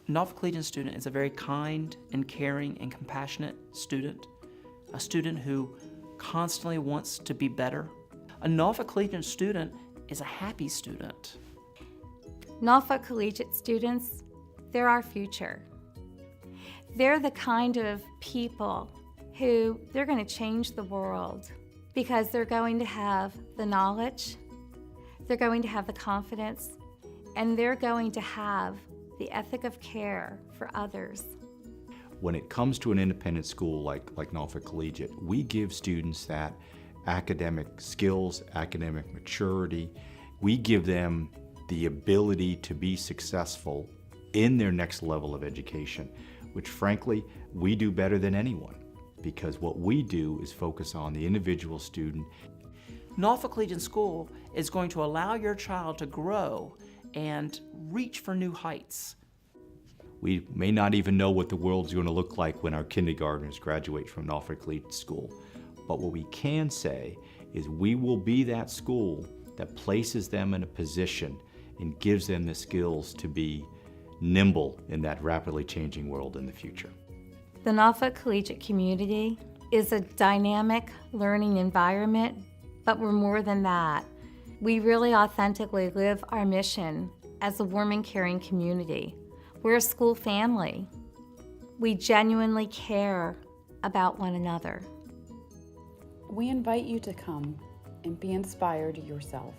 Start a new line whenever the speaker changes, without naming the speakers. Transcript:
Norfolk Collegiate student is a very kind and caring and compassionate student, a student who constantly wants to be better. A Norfolk Collegiate student is a happy student.
Norfolk Collegiate students, they're our future. They're the kind of people who they're going to change the world because they're going to have the knowledge, they're going to have the confidence, and they're going to have the ethic of care for others.
When it comes to an independent school like Norfolk Collegiate, we give students that academic skills, academic maturity. We give them the ability to be successful in their next level of education, which frankly, we do better than anyone, because what we do is focus on the individual student.
Norfolk Collegiate School is going to allow your child to grow and reach for new heights.
We may not even know what the world's going to look like when our kindergartners graduate from Norfolk Collegiate School, but what we can say is we will be that school that places them in a position and gives them the skills to be nimble in that rapidly changing world in the future.
The Norfolk Collegiate community is a dynamic learning environment, but we're more than that. We really authentically live our mission as a warm and caring community. We're a school family. We genuinely care about one another.
We invite you to come and be inspired yourself.